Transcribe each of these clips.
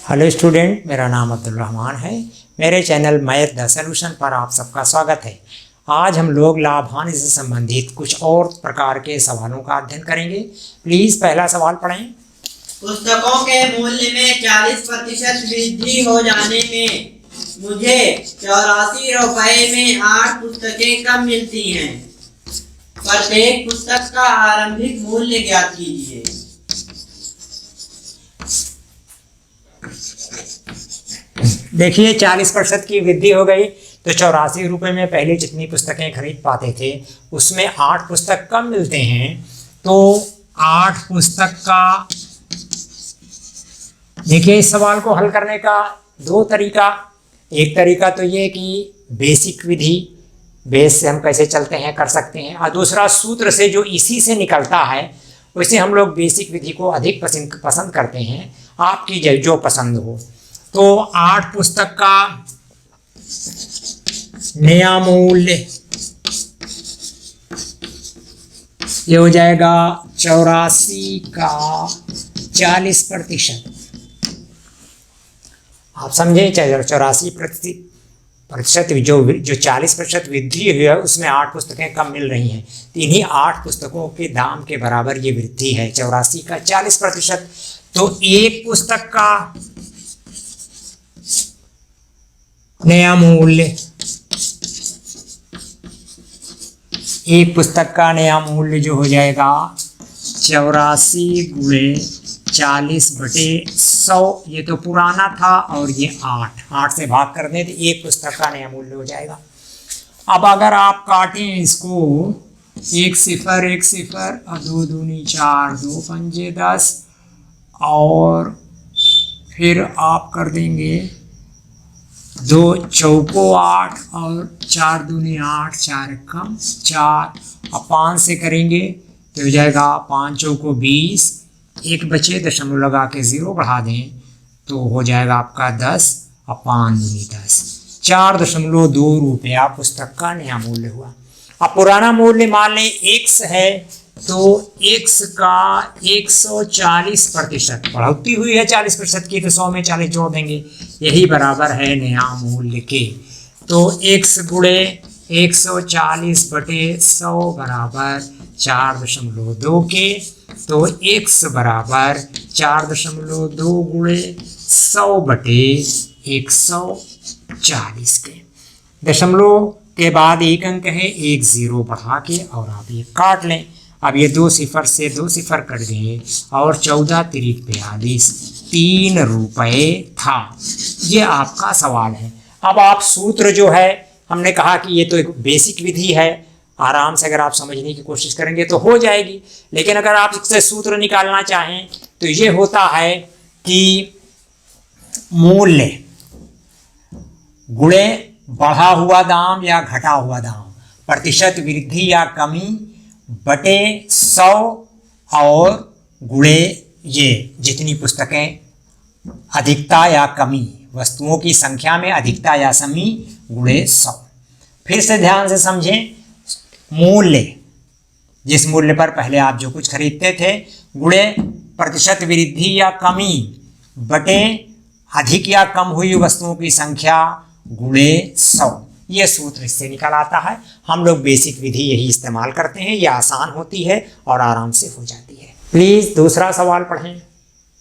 Hello student, मेरा नाम अब्दुल रहमान है। मेरे चैनल मैथ द सॉल्यूशन पर आप सबका स्वागत है। आज हम लोग लाभ हानि से संबंधित कुछ और प्रकार के सवालों का अध्ययन करेंगे। प्लीज़ पहला सवाल पढ़ें। पुस्तकों के मूल्य में 40% वृद्धि हो जाने में मुझे 84 रुपए में 8 पुस्तकें कम मिलती हैं। प्रत्येक पुस्तक का आरंभिक मूल्य ज्ञात कीजिए। देखिए 40% की वृद्धि हो गई तो 84 रुपये में पहले जितनी पुस्तकें खरीद पाते थे उसमें 8 पुस्तक कम मिलते हैं। तो 8 पुस्तक का, देखिए इस सवाल को हल करने का दो तरीका। एक तरीका तो ये कि बेसिक विधि, बेस से हम कैसे चलते हैं कर सकते हैं, और दूसरा सूत्र से जो इसी से निकलता है वैसे हम लोग बेसिक विधि को अधिक पसंद करते हैं। आपकी जो पसंद हो। तो 8 पुस्तक का नया मूल्य ये हो जाएगा 84 का 40%। आप समझे, 84% जो 40% वृद्धि हुई है उसमें 8 पुस्तकें कम मिल रही हैं। तो इन्हीं 8 पुस्तकों के दाम के बराबर ये वृद्धि है 84 का 40%। तो एक पुस्तक का नया मूल्य, एक पुस्तक का नया मूल्य जो हो जाएगा 84 गुणे 40/100। ये तो पुराना था और ये 8 से भाग कर दें तो एक पुस्तक का नया मूल्य हो जाएगा। अब अगर आप काटें इसको 1 0 1 0 और 2 दूनी 4 2 पंजे 10 और फिर आप कर देंगे 2 चौको 8 और 4 दूनी 8 4 कम 4 और 5 से करेंगे तो हो जाएगा 5 चौको 20, एक बचे दशमलव लगा के 0 बढ़ा दें तो हो जाएगा आपका 10 और 5 दूनी 10, 4.2 रुपया पुस्तक का नया मूल्य हुआ। अब पुराना मूल्य मान लें x है तो x का 140% बढ़ोतरी हुई है 40% की, तो 100 में 40 जोड़ देंगे, यही बराबर है नया मूल्य के। तो x गुणे 140/100 बराबर 4.2 के। तो x बराबर 4.2 गुणे 100/140 के। दशमलव के बाद एक अंक है, एक 0 बढ़ा के और आप ये काट लें। अब ये 2 0 से 2 0 कट गए और 14 3 42 3 रुपये था। ये आपका सवाल है। अब आप सूत्र जो है, हमने कहा कि ये तो एक बेसिक विधि है, आराम से अगर आप समझने की कोशिश करेंगे तो हो जाएगी। लेकिन अगर आप इससे सूत्र निकालना चाहें तो ये होता है कि मूल्य गुणे बढ़ा हुआ दाम या घटा हुआ दाम, प्रतिशत वृद्धि या कमी बटे 100 और गुणे ये जितनी पुस्तकें अधिकता या कमी, वस्तुओं की संख्या में अधिकता या कमी गुणे 100। फिर से ध्यान से समझें, मूल्य जिस मूल्य पर पहले आप जो कुछ खरीदते थे गुणे प्रतिशत वृद्धि या कमी बटे अधिक या कम हुई वस्तुओं की संख्या गुणे 100। ये सूत्र इससे निकल आता है। हम लोग बेसिक विधि यही इस्तेमाल करते हैं, ये आसान होती है और आराम से हो जाती है। प्लीज दूसरा सवाल पढ़ें।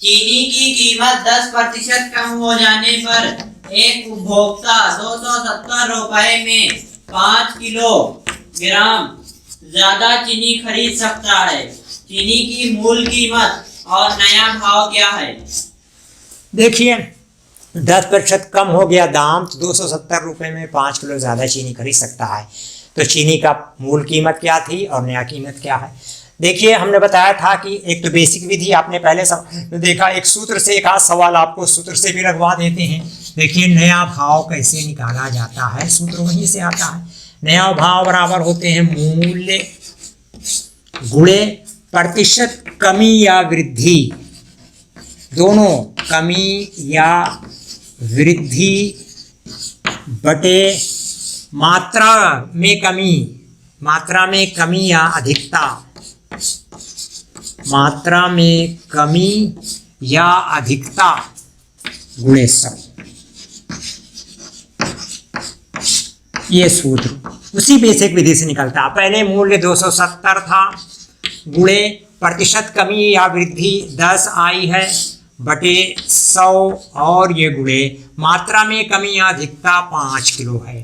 चीनी की कीमत 10% कम हो जाने पर एक उपभोक्ता 270 रुपए में 5 किलोग्राम ज्यादा चीनी खरीद सकता है। चीनी की मूल कीमत और नया भाव क्या है? देखिए 10% कम हो गया दाम तो 270 रुपये में 5 किलो ज़्यादा चीनी खरीद सकता है। तो चीनी का मूल कीमत क्या थी और नया कीमत क्या है? देखिए हमने बताया था कि एक तो बेसिक विधि आपने पहले देखा, एक सूत्र से एक आध सवाल आपको सूत्र से भी लगवा देते हैं। देखिए नया भाव कैसे निकाला जाता है, सूत्र वहीं से आता है। नया भाव बराबर होते हैं मूल्य गुणे प्रतिशत कमी या वृद्धि, दोनों कमी या वृद्धि बटे मात्रा में कमी या अधिकता, मात्रा में कमी या अधिकता गुणे 100। ये सूत्र उसी बेसिक विधि से निकलता। पहले मूल्य 270 था, गुणे प्रतिशत कमी या वृद्धि 10 आई है बटे 100 और ये गुणे मात्रा में कमी या अधिकता 5 किलो है।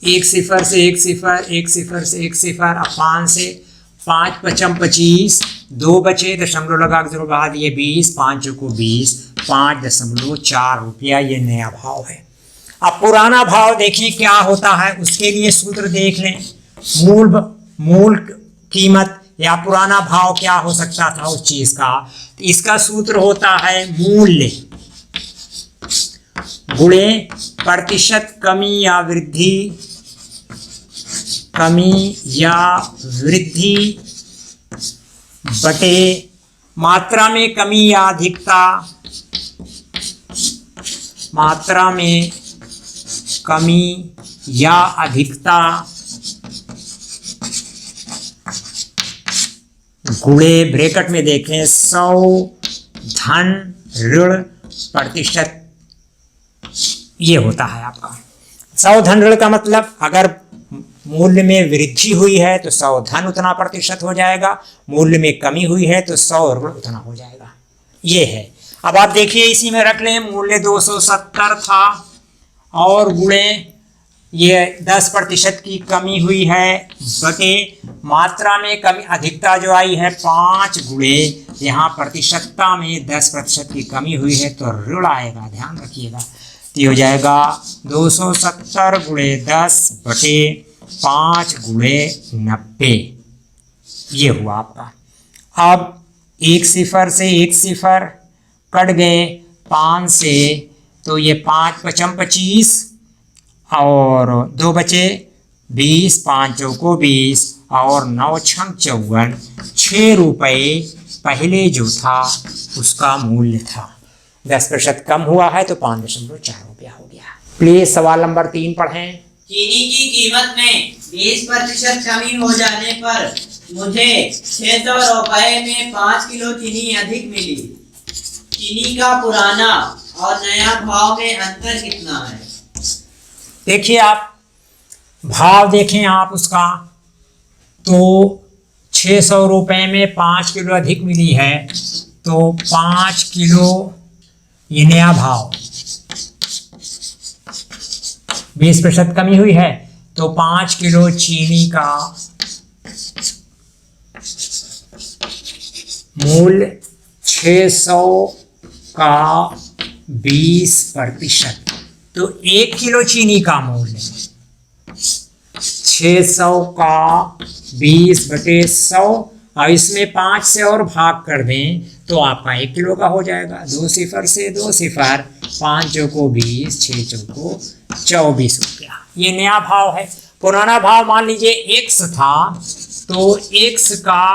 एक सिफर से एक सिफर, एक सिफर से एक सिफर, अब 5 से 5 पचम 25, 2 बचे, दशमलव लगा के 0 बढ़ा दिए 20, 5 को 20, 5.4 रुपया ये नया भाव है। अब पुराना भाव देखिए क्या होता है, उसके लिए सूत्र देख लें। मूल कीमत या पुराना भाव क्या हो सकता था उस चीज का, तो इसका सूत्र होता है मूल्य गुणे प्रतिशत कमी या वृद्धि बटे मात्रा में कमी या अधिकता, मात्रा में कमी या अधिकता गुणे ब्रैकेट में देखें 100 धन ऋण प्रतिशत, ये होता है आपका 100 धन ऋण का मतलब अगर मूल्य में वृद्धि हुई है तो 100 धन उतना प्रतिशत हो जाएगा, मूल्य में कमी हुई है तो 100 ऋण उतना हो जाएगा। ये है। अब आप देखिए इसी में रख लें, मूल्य 270 था और गुणे ये 10% की कमी हुई है बटे मात्रा में कमी अधिकता जो आई है 5 गुणे यहाँ प्रतिशतता में 10% की कमी हुई है तो ऋण आएगा, ध्यान रखिएगा। तो ये हो जाएगा 270 गुणे 10 बटे 5 गुणे 90, ये हुआ आपका। अब एक सिफर से एक सिफर कट गए 5 से, तो ये 5 पचम 25 और 2 बचे 20, 5 को 20 और 9 छम 54, 6 रुपये पहले जो था उसका मूल्य था। 10% कम हुआ है तो 5.4 रुपया हो गया। प्लीज सवाल नंबर 3 पढ़ें। चीनी की कीमत में 20% कमी हो जाने पर मुझे 600 रुपए में 5 किलो चीनी अधिक मिली। चीनी का पुराना और नया भाव में अंतर कितना है? देखिए आप भाव देखें आप उसका, तो 600 रुपए में 5 किलो अधिक मिली है तो 5 किलो ये नया भाव, 20% कमी हुई है तो 5 किलो चीनी का मूल्य 600 का 20%, तो 1 किलो चीनी का मूल्य 600 का 20 बटे 100 और इसमें 5 से और भाग कर दें तो आपका 1 किलो का हो जाएगा। 2 सिफर से 2 सिफर, 5 को 20, 6 को 24 रुपया, ये नया भाव है। पुराना भाव मान लीजिए x था तो x का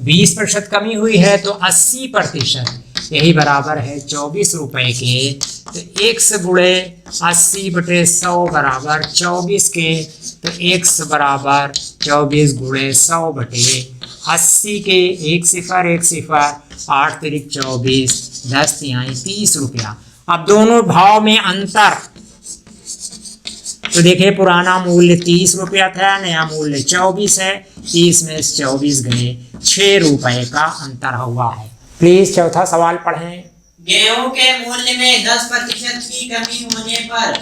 20% कमी हुई है तो 80%, यही बराबर है 24 रुपए के, तो x गुणे 80 बटे 100 बराबर 24 के, तो x बराबर 24 गुणे 100 बटे 80 के, 1 सिफर 8 तिरिक 24, 10 तिहाई 30 रुपया। अब दोनों भाव में अंतर, तो देखिए पुराना मूल्य 30 रुपया था, नया मूल्य 24 है, 30 में 24 गए 6 रुपए का अंतर हुआ है। प्लीज चौथा सवाल पढ़ें। गेहूं के मूल्य में 10% की कमी होने पर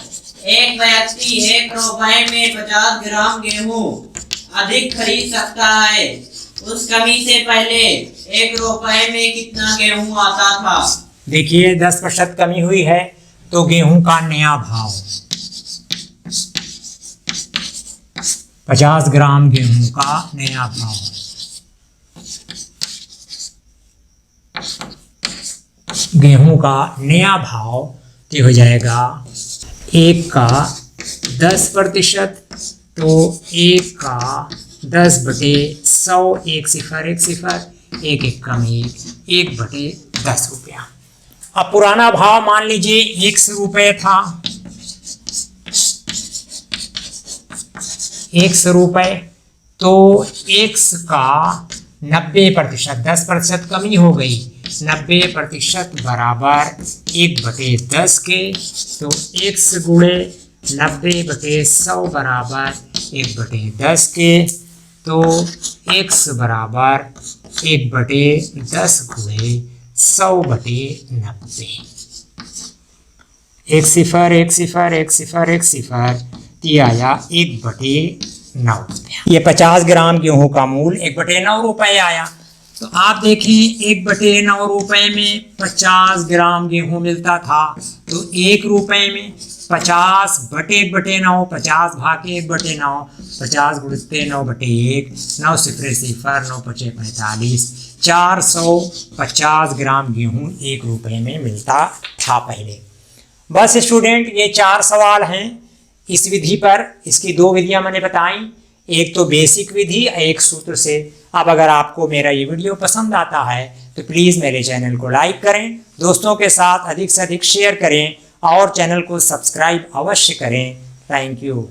एक व्यक्ति 1 रुपए में 50 ग्राम गेहूं अधिक खरीद सकता है। उस कमी से पहले 1 रुपए में कितना गेहूं आता था? देखिए 10% कमी हुई है तो गेहूं का नया भाव 50 ग्राम गेहूं का नया भाव, गेहूं का नया भाव तो हो जाएगा 1 का 10%, तो 1 का 10 बटे 100, 1 सिफर 1 1 कम 1 बटे 10 रुपया। अब पुराना भाव मान लीजिए 1 रुपये था, 1 रुपये, तो x का 90%, 10% कमी हो गई, 90% बराबर 1/10 के, तो x गुणे 90/100 बराबर 1/10 के, तो x बराबर 1/10 गुणे 100/90। एक सिफर एक सिफर एक सिफर एक सिफर, ये आया 1/9 रुपया। ये 50 ग्राम गेहूं का मूल 1/9 रुपये आया। तो आप देखें 1/9 रुपये में 50 ग्राम गेहूं मिलता था, तो 1 रुपये में 50 बटे 1/9, 50 भागे 1/9, 50 गुणित 9/1, 9 सिफर सिफर 9 पचे 45, 450 ग्राम गेहूं 1 रुपये में मिलता था पहले। बस स्टूडेंट, ये 4 सवाल हैं इस विधि पर। इसकी 2 विधियां मैंने बताई, एक तो बेसिक विधि, एक सूत्र से। अब अगर आपको मेरा ये वीडियो पसंद आता है तो प्लीज़ मेरे चैनल को लाइक करें, दोस्तों के साथ अधिक से अधिक शेयर करें और चैनल को सब्सक्राइब अवश्य करें। Thank you.